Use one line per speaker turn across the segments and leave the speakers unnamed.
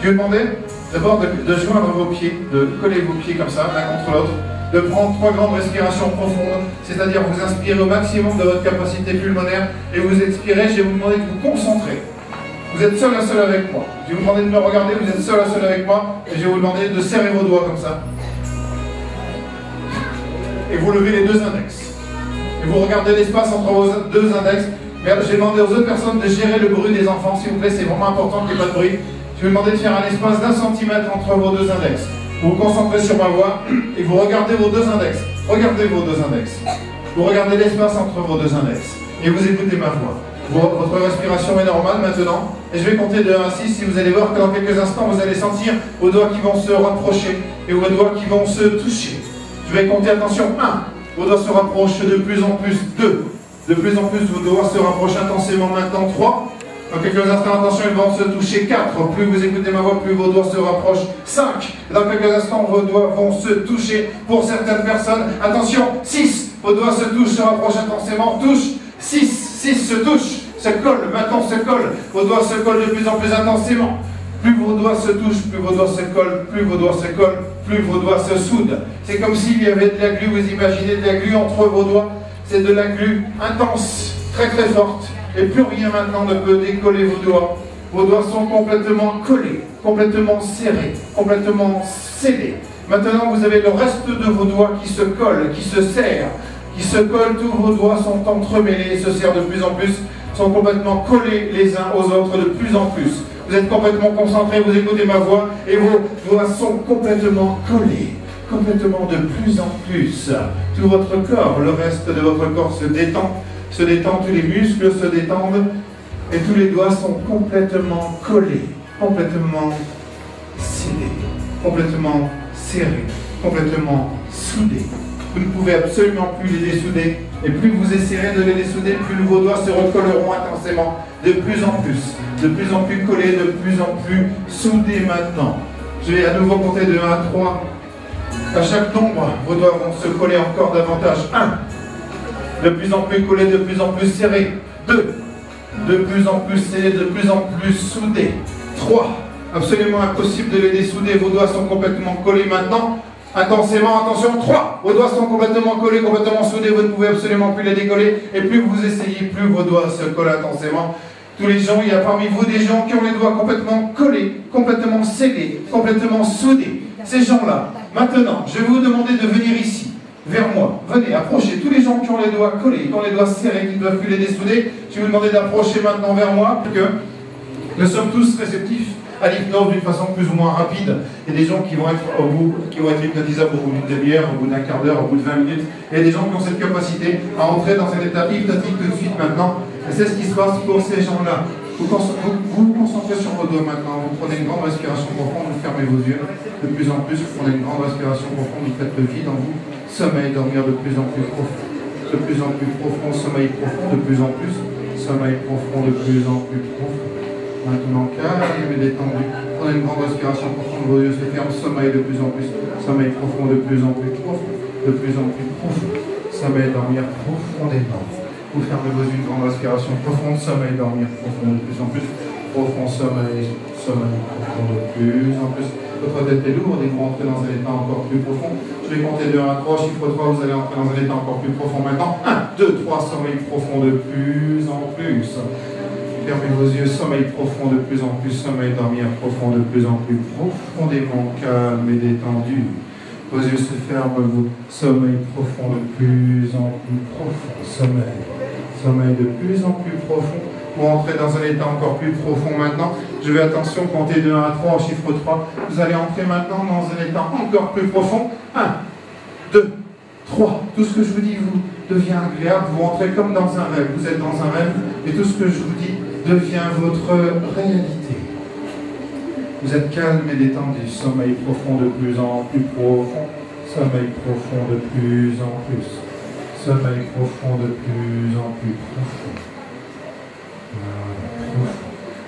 Je vais vous demander d'abord de joindre vos pieds, de coller vos pieds comme ça, l'un contre l'autre, de prendre 3 grandes respirations profondes, c'est-à-dire vous inspirez au maximum de votre capacité pulmonaire et vous expirez. Je vais vous demander de vous concentrer. Vous êtes seul à seul avec moi. Je vais vous demander de me regarder, vous êtes seul à seul avec moi et je vais vous demander de serrer vos doigts comme ça. Et vous levez les 2 index. Et vous regardez l'espace entre vos 2 index. Mais j'ai demandé aux autres personnes de gérer le bruit des enfants, s'il vous plaît, c'est vraiment important qu'il n'y ait pas de bruit. Je vais vous demander de faire un espace d'1 centimètre entre vos 2 index. Vous vous concentrez sur ma voix et vous regardez vos 2 index. Regardez vos 2 index. Vous regardez l'espace entre vos 2 index. Et vous écoutez ma voix. Votre respiration est normale maintenant. Et je vais compter de 1 à 6. Si vous allez voir que dans quelques instants, vous allez sentir vos doigts qui vont se rapprocher et vos doigts qui vont se toucher. Je vais compter, attention, 1. Vos doigts se rapprochent de plus en plus. 2. De plus en plus, vos doigts se rapprochent intensément maintenant. 3. Dans quelques instants, attention, ils vont se toucher. 4. Plus vous écoutez ma voix, plus vos doigts se rapprochent. 5. Dans quelques instants, vos doigts vont se toucher. Pour certaines personnes, attention, 6. Vos doigts se touchent, se rapprochent intensément. Touche. 6. 6 se touchent, se collent. Maintenant, se collent. Vos doigts se collent de plus en plus intensément. Plus vos doigts se touchent, plus vos doigts se collent, plus vos doigts se collent, plus vos doigts se soudent. C'est comme s'il y avait de la glu, vous imaginez de la glu entre vos doigts. C'est de la glu intense, très très forte, et plus rien maintenant ne peut décoller vos doigts. Vos doigts sont complètement collés, complètement serrés, complètement scellés. Maintenant, vous avez le reste de vos doigts qui se collent, qui se serrent, qui se collent. Tous vos doigts sont entremêlés, se serrent de plus en plus, sont complètement collés les uns aux autres de plus en plus. Vous êtes complètement concentrés, vous écoutez ma voix, et vos doigts sont complètement collés. Complètement de plus en plus. Tout votre corps, le reste de votre corps se détend, tous les muscles se détendent et tous les doigts sont complètement collés, complètement scellés, complètement serrés, complètement soudés. Vous ne pouvez absolument plus les dessouder et plus vous essayerez de les dessouder, plus vos doigts se recolleront intensément, de plus en plus collés, de plus en plus soudés maintenant. Je vais à nouveau compter de 1 à 3. À chaque nombre, vos doigts vont se coller encore davantage. 1. De plus en plus collés, de plus en plus serrés. 2. De plus en plus serrés, de plus en plus soudés. 3. Absolument impossible de les dessouder. Vos doigts sont complètement collés maintenant. Intensément, attention. 3. Vos doigts sont complètement collés, complètement soudés. Vous ne pouvez absolument plus les décoller. Et plus vous essayez, plus vos doigts se collent intensément. Tous les gens, il y a parmi vous des gens qui ont les doigts complètement collés, complètement scellés, complètement soudés. Ces gens-là, maintenant, je vais vous demander de venir ici, vers moi. Venez, approchez. Tous les gens qui ont les doigts collés, qui ont les doigts serrés, qui ne peuvent plus les dessouder, je vais vous demander d'approcher maintenant vers moi, parce que nous sommes tous réceptifs à l'hypnose d'une façon plus ou moins rapide. Il y a des gens qui vont être hypnotisables au bout d'une demi-heure, au bout d'un quart d'heure, au bout de 20 minutes. Il y a des gens qui ont cette capacité à entrer dans un état hypnotique tout de suite maintenant. Et c'est ce qui se passe pour ces gens-là. Vous vous concentrez sur vos doigts maintenant, vous prenez une grande respiration profonde, vous fermez vos yeux. De plus en plus, vous prenez une grande respiration profonde, vous faites le vide en vous. Sommeil, dormir de plus en plus profond. De plus en plus profond, sommeil profond, de plus en plus. Sommeil profond, de plus en plus profond. Maintenant, calme et détendu. Prenez une grande respiration profonde, vos yeux se ferment. Sommeil de plus en plus. Sommeil profond, de plus en plus profond. De plus en plus profond. Sommeil, dormir profondément. Vous fermez vos yeux, une grande respiration profonde, sommeil, dormir profond, de plus en plus profond, sommeil, sommeil profond, de plus en plus. Votre tête est lourde et vous rentrez dans un état encore plus profond. Je vais compter de 1 à 3, chiffre 3, vous allez entrer dans un état encore plus profond maintenant. 1, 2, 3, sommeil profond de plus en plus. Fermez vos yeux, sommeil profond de plus en plus, sommeil, dormir profond de plus en plus profondément calme et détendu. Vos yeux se ferment, vous sommeil profond de plus en plus profond, sommeil de plus en plus profond. Vous entrez dans un état encore plus profond maintenant. Je vais, attention, compter de 1 à 3 au chiffre 3. Vous allez entrer maintenant dans un état encore plus profond. 1, 2, 3. Tout ce que je vous dis vous devient agréable. Vous entrez comme dans un rêve. Vous êtes dans un rêve et tout ce que je vous dis devient votre réalité. Vous êtes calme et détendu. Sommeil profond de plus en plus profond. Sommeil profond de plus en plus. Sommeil profond de plus en plus profond.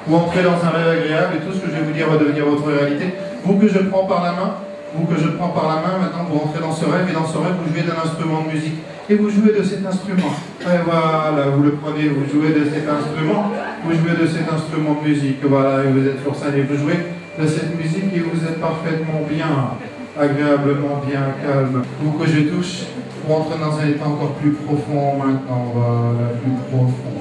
Vous entrez dans un rêve agréable et tout ce que je vais vous dire va devenir votre réalité. Vous que je prends par la main, maintenant vous rentrez dans ce rêve et dans ce rêve vous jouez d'un instrument de musique. Et vous jouez de cet instrument. Et voilà, vous le prenez, vous jouez de cet instrument. Vous jouez de cet instrument de musique. Voilà, et vous êtes sur scène et vous jouez. de cette musique et vous êtes parfaitement bien, agréablement bien calme. Vous que je touche, vous rentrez dans un état encore plus profond maintenant, voilà, plus profond.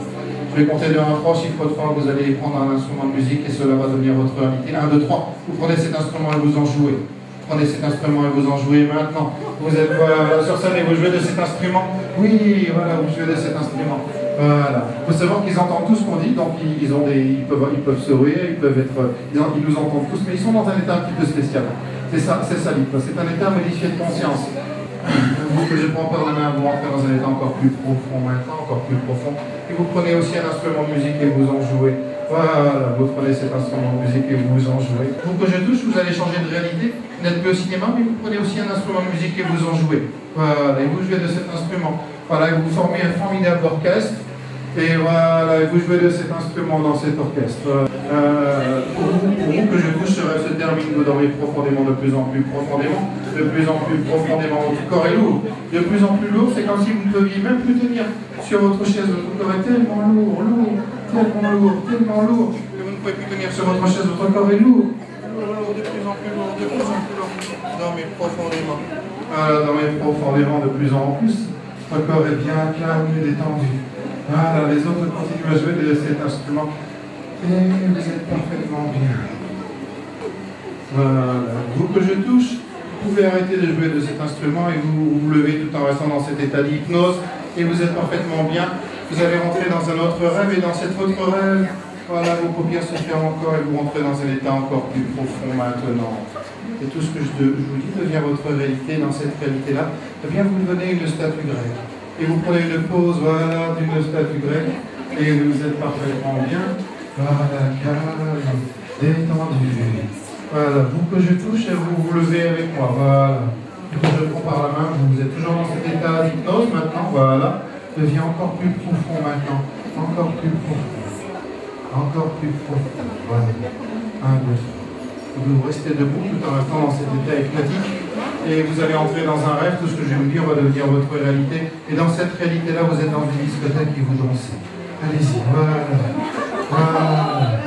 Je vais compter de 1 à 3, chiffre 3, vous allez prendre un instrument de musique et cela va devenir votre réalité. 1, 2, 3, vous prenez cet instrument et vous en jouez. Prenez cet instrument et vous en jouez maintenant. Vous êtes sur scène et vous jouez de cet instrument. Oui, voilà, vous jouez de cet instrument. Voilà. Il faut savoir qu'ils entendent tout ce qu'on dit, donc ils peuvent sourire, ils nous entendent tous, mais ils sont dans un état un petit peu spécial. C'est ça l'hypnose. C'est un état modifié de conscience. Vous que je prends par la main, vous rentrez dans un état encore plus profond maintenant, encore plus profond. Et vous prenez aussi un instrument de musique et vous en jouez. Voilà, vous prenez cet instrument de musique et vous en jouez. Vous que je touche, vous allez changer de réalité. Vous n'êtes plus au cinéma, mais vous prenez aussi un instrument de musique et vous en jouez. Voilà, et vous jouez de cet instrument. Voilà, et vous formez un formidable orchestre. Et voilà, et vous jouez de cet instrument dans cet orchestre. Pour vous que je touche, ce rêve se termine, vous dormez profondément, de plus en plus profondément. De plus en plus profondément, votre corps est lourd. De plus en plus lourd, c'est comme si vous ne pouviez même plus tenir sur votre chaise. Votre corps est tellement lourd, tellement lourd, que vous ne pouvez plus tenir sur votre chaise. Votre corps est lourd, de plus en plus lourd, de plus en plus lourd. Dormez profondément. Voilà, dormez profondément, de plus en plus. Votre corps est bien calme et détendu. Voilà, les autres continuent à jouer de cet instrument. Et vous êtes parfaitement bien. Voilà. Vous que je touche, vous pouvez arrêter de jouer de cet instrument et vous levez tout en restant dans cet état d'hypnose. Et vous êtes parfaitement bien. Vous allez rentrer dans un autre rêve et dans cet autre rêve, voilà, vos paupières se ferment encore et vous rentrez dans un état encore plus profond maintenant. Et tout ce que je vous dis devient votre réalité. Dans cette réalité-là, eh bien vous devenez une statue grecque. Et vous prenez une pause, voilà, d'une statue grecque, et vous êtes parfaitement bien. Voilà, calme, détendu. Voilà, vous que je touche, et vous vous levez avec moi, voilà. Et que je prends par la main, vous êtes toujours dans cet état d'hypnose maintenant, voilà. Devient encore plus profond maintenant, encore plus profond. Encore plus profond, voilà. 1, 2, 3. Vous restez debout tout en restant dans cet état hypnotique. Et vous allez entrer dans un rêve, tout ce que je vais vous dire va devenir votre réalité. Et dans cette réalité-là, vous êtes dans une discothèque et vous dansez. Allez-y, voilà. Voilà.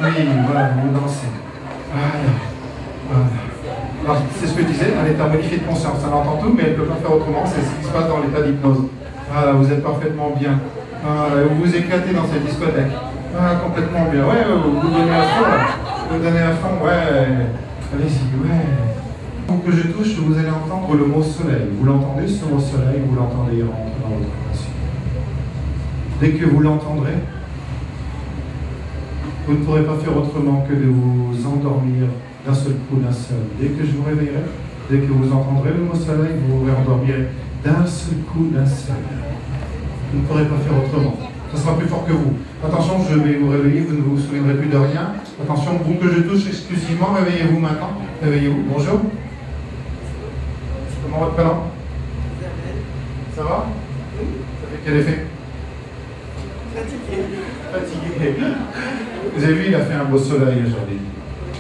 Oui, voilà, vous dansez. Voilà. Voilà. Alors, c'est ce que je disais, un état modifié de conscience. Elle entend tout, mais elle ne peut pas faire autrement. C'est ce qui se passe dans l'état d'hypnose. Voilà, vous êtes parfaitement bien. Voilà, vous vous éclatez dans cette discothèque. Voilà, complètement bien. Ouais, vous donnez à fond, là. Vous donnez à fond, ouais. Allez-y, ouais. Pour que je touche, vous allez entendre le mot soleil. Vous l'entendez, ce mot soleil, vous l'entendez rentrer dans votre conscience. Dès que vous l'entendrez, vous ne pourrez pas faire autrement que de vous endormir d'un seul coup, d'un seul. Dès que je vous réveillerai, dès que vous entendrez le mot soleil, vous vous endormirez d'un seul coup, d'un seul. Vous ne pourrez pas faire autrement. Ça sera plus fort que vous. Attention, je vais vous réveiller, vous ne vous souviendrez plus de rien. Attention, vous que je touche exclusivement, réveillez-vous maintenant. Réveillez-vous. Bonjour. Comment votre prénom? Ça va? Ça fait quel effet? Fatigué. Fatigué. Vous avez vu, il a fait un beau soleil aujourd'hui.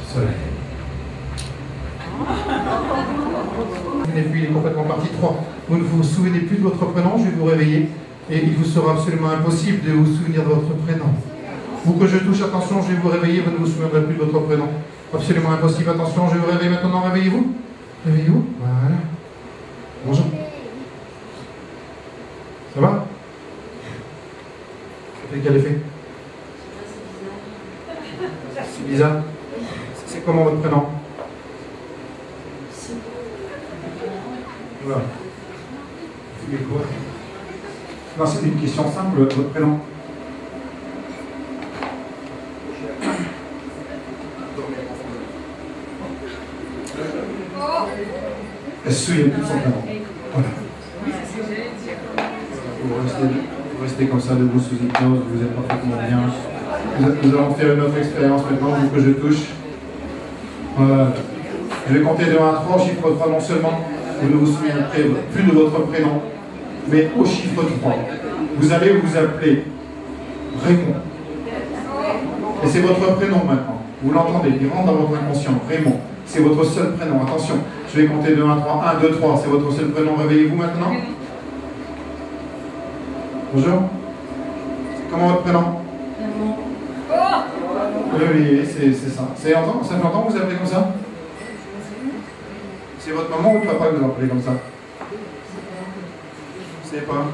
Soleil. Et puis il est complètement parti. 3. Vous ne vous souvenez plus de votre prénom, je vais vous réveiller. Et il vous sera absolument impossible de vous souvenir de votre prénom. Vous que je touche, attention, je vais vous réveiller, vous ne vous souviendrez plus de votre prénom. Absolument impossible, attention, je vais vous réveiller maintenant, réveillez-vous. Réveillez-vous, voilà. Bonjour. Ça va? Ça fait quel effet? C'est bizarre. C'est comment votre prénom? Voilà. C'est quoi? Non, c'est une question simple, votre prénom. Elle se souvient plus de son prénom. Voilà. Vous restez comme ça debout sous hypnose, vous êtes parfaitement bien. Nous allons faire une autre expérience maintenant, vous que je touche. Voilà. Je vais compter de 1 à 3, chiffre 3 non seulement, vous ne vous souviendrez plus de votre prénom, mais au chiffre 3, vous allez vous appeler Raymond. Et c'est votre prénom maintenant. Vous l'entendez, il rentre dans votre inconscient. Raymond, c'est votre seul prénom. Attention, je vais compter de 1 à 3. 1, 2, 3, c'est votre seul prénom. Réveillez-vous maintenant. Bonjour. Comment votre prénom? Oui, c'est ça. Ça fait longtemps que vous appelez comme ça? C'est votre maman ou papa que vous appelez comme ça? C'est pas?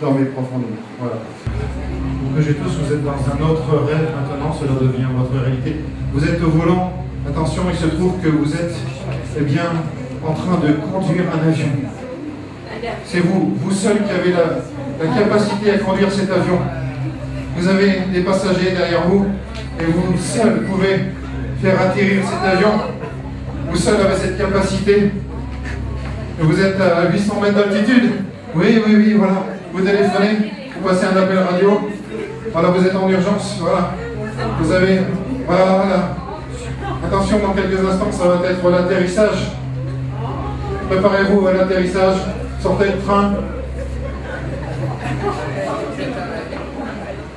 Dormez profondément. Voilà. Donc, tous, vous êtes dans un autre rêve maintenant, cela devient votre réalité. Vous êtes au volant. Attention, il se trouve que vous êtes bien en train de conduire un avion. C'est vous seul qui avez la capacité à conduire cet avion. Vous avez des passagers derrière vous et vous seul pouvez faire atterrir cet avion. Vous seul avez cette capacité. Et vous êtes à 800 mètres d'altitude. Oui, voilà. Vous téléphonez, vous passez un appel radio. Voilà, vous êtes en urgence. Voilà. Vous avez... Voilà. Attention, dans quelques instants, ça va être l'atterrissage. Préparez-vous à l'atterrissage. Sortez le train.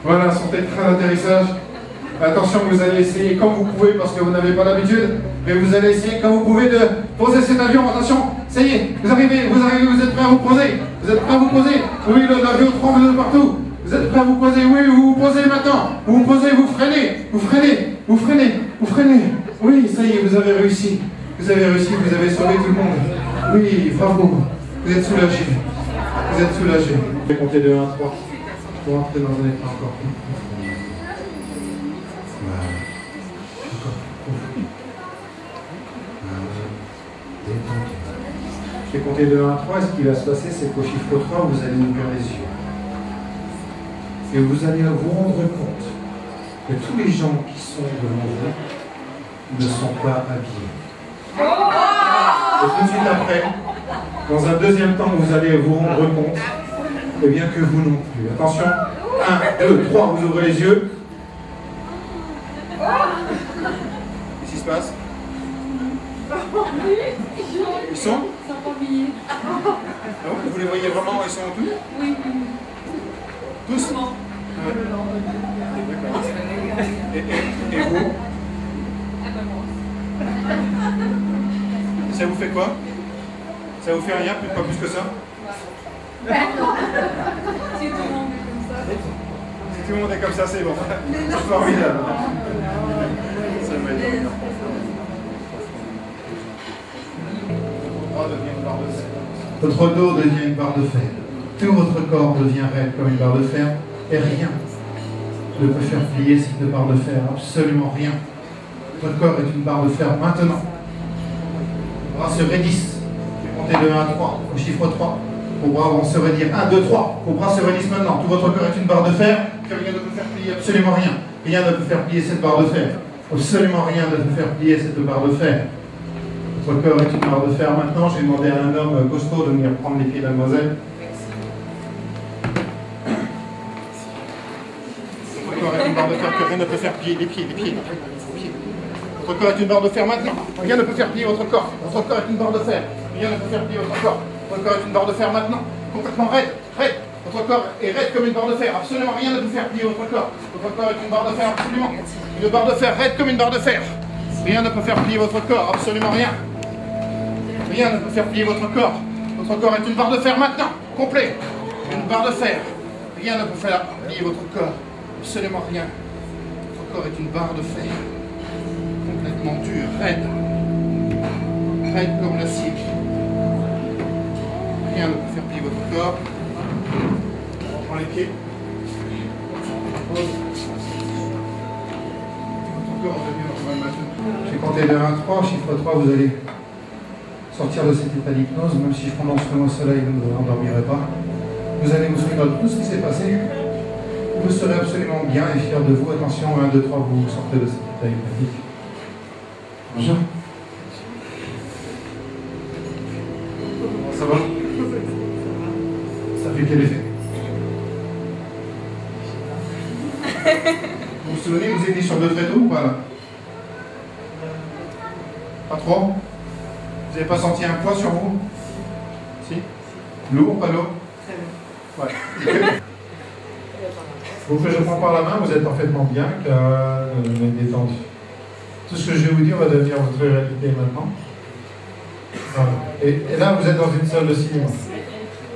Voilà, sortez le train d'atterrissage. Attention, vous allez essayer comme vous pouvez, parce que vous n'avez pas l'habitude, mais vous allez essayer comme vous pouvez de poser cet avion. Attention, ça y est, vous arrivez, vous êtes prêts à vous poser. Vous êtes prêts à vous poser. Oui, l'avion tremble de partout. Vous êtes prêts à vous poser. Oui, vous vous posez maintenant. Vous vous posez, vous freinez. Oui, ça y est, vous avez réussi. Vous avez sauvé tout le monde. Oui, bravo. Vous êtes soulagé. Je vais compter de 1 à 3 pour entrer dans un état encore plus profond. Voilà. Détendu. Je vais compter de 1 à 3 et ce qui va se passer, c'est qu'au chiffre 3, vous allez ouvrir les yeux. Et vous allez vous rendre compte que tous les gens qui sont devant vous ne sont pas habillés. Et tout de suite après, dans un deuxième temps, vous allez vous rendre compte, eh bien que vous non plus. Attention, 1, 2, 3, vous ouvrez les yeux. Qu'est-ce qui se passe? Ils sont pas habillés. Ah bon, vous les voyez vraiment, ils sont en tout? Oui. Tous? Ouais. D'accord. Et vous? Ça vous fait quoi? Ça vous fait rien, pas plus que ça? Si tout le monde est comme ça. Si tout le monde est comme ça, c'est bon. C'est formidable. Ça va être bien. Votre dos devient une barre de fer. Tout votre corps devient raide comme une barre de fer. Et rien ne peut faire plier cette barre de fer. Absolument rien. Votre corps est une barre de fer maintenant. Vos bras se raidissent. Je vais compter de 1 à 3. Au chiffre 3. Vos bras vont se raidir. 1, 2, 3. Vos bras se raidissent maintenant. Tout votre corps est une barre de fer. Que rien ne peut faire plier. Absolument rien. Rien ne peut faire plier cette barre de fer. Absolument rien ne peut faire plier cette barre de fer. Votre corps est une barre de fer maintenant. Je vais demander à un homme costaud de venir prendre les pieds de la demoiselle. Votre corps est une barre de fer que rien ne peut faire plier. Les pieds. Votre corps est une barre de fer maintenant. Rien ne peut faire plier votre corps. Votre corps est une barre de fer. Rien ne peut faire plier votre corps. Votre corps est une barre de fer maintenant. Complètement raide. Votre corps est raide comme une barre de fer. Absolument rien ne peut faire plier votre corps. Votre corps est une barre de fer, absolument. Une barre de fer raide comme une barre de fer. Rien ne peut faire plier votre corps. Absolument rien. Rien ne peut faire plier votre corps. Votre corps est une barre de fer maintenant. Complet. Une barre de fer. Rien ne peut faire plier votre corps. Absolument rien. Votre corps est une barre de fer. Complètement dur, raide. Raide comme l'acier. Rien ne peut faire plier votre corps. On reprend les pieds. Votre corps devient normal maintenant. J'ai compté de 1 à 3, chiffre 3, vous allez sortir de cet état d'hypnose, même si je prononce le mot soleil, vous ne vous endormirez pas. Vous allez vous souvenir de tout ce qui s'est passé. Vous serez absolument bien et fier de vous. Attention, 1, 2, 3, vous sortez de cet état hypnotique. Bonjour. Ça va? Ça fait quel effet? Vous vous souvenez, vous étiez sur 2 tréteaux ou pas là? Pas trop? Vous n'avez pas senti un poids sur vous? Si? Lourd, pas lourd? Très lourd. Ouais. Vous que je prends par la main, vous êtes parfaitement bien, calme, détendu. Tout ce que je vais vous dire va devenir votre réalité maintenant. Voilà. Et là, vous êtes dans une salle de cinéma.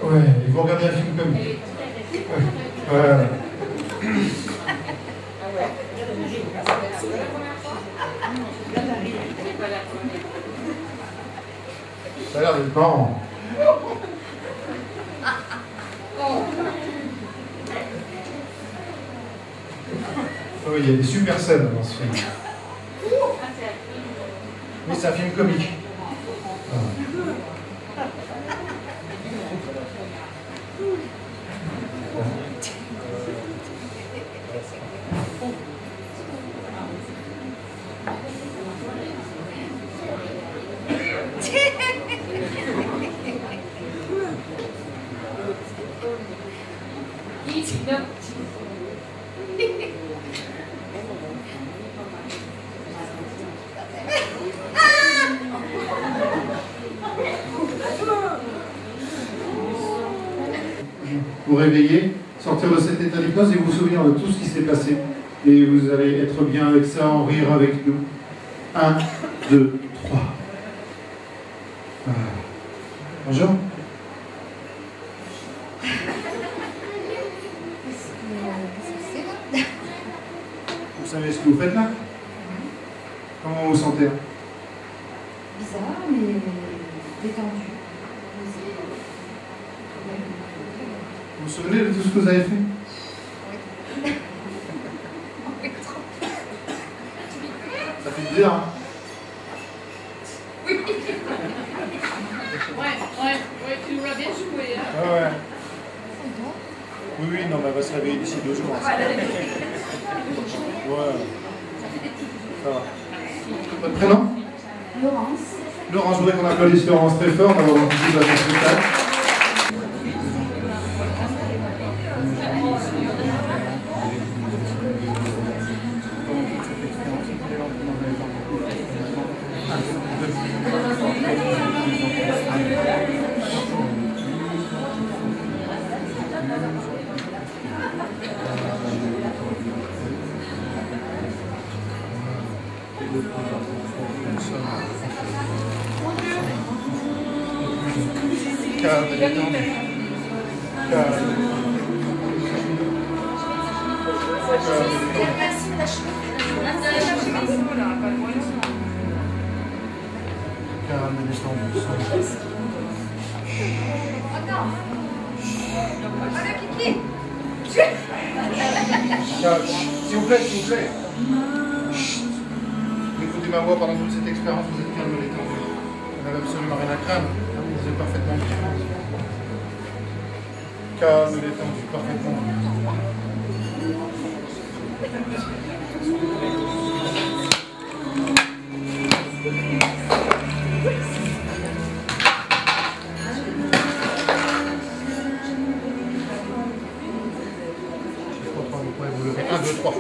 Ouais, et vous regardez un film comme lui. Ouais. Voilà. Ça a l'air d'être marrant. Oui, il y a des super scènes dans ce film. Oui, c'est un film comique. Vous réveiller, sortir de cet état d'hypnose et vous souvenir de tout ce qui s'est passé. Et vous allez être bien avec ça, en rire avec nous. 1, 2, 3. Bonjour. Vous savez ce que vous faites là? Comment vous vous sentez?
Bizarre, mais détendu.
Vous vous souvenez de tout ce que vous avez fait? Ça fait bizarre, hein?
Oui. Ouais, tu nous l'as bien joué, hein?
Ouais. Oui, non, mais elle va se réveiller d'ici 2 jours. Ouais. Ça va. Votre prénom?
Laurence.
Laurence, je voudrais qu'on applaudisse Laurence très fort d'avoir participé à son spectacle. Calme, détendu. Calme. Calme, détendu. S'il vous plaît, s'il vous plaît. Chut. Écoutez ma voix pendant toute cette expérience, vous êtes calme et détendu. Vous n'avez absolument rien à craindre. Vous êtes parfaitement bien. Calme et détendu, parfaitement bien. Vous pouvez vous lever. 1, 2, 3.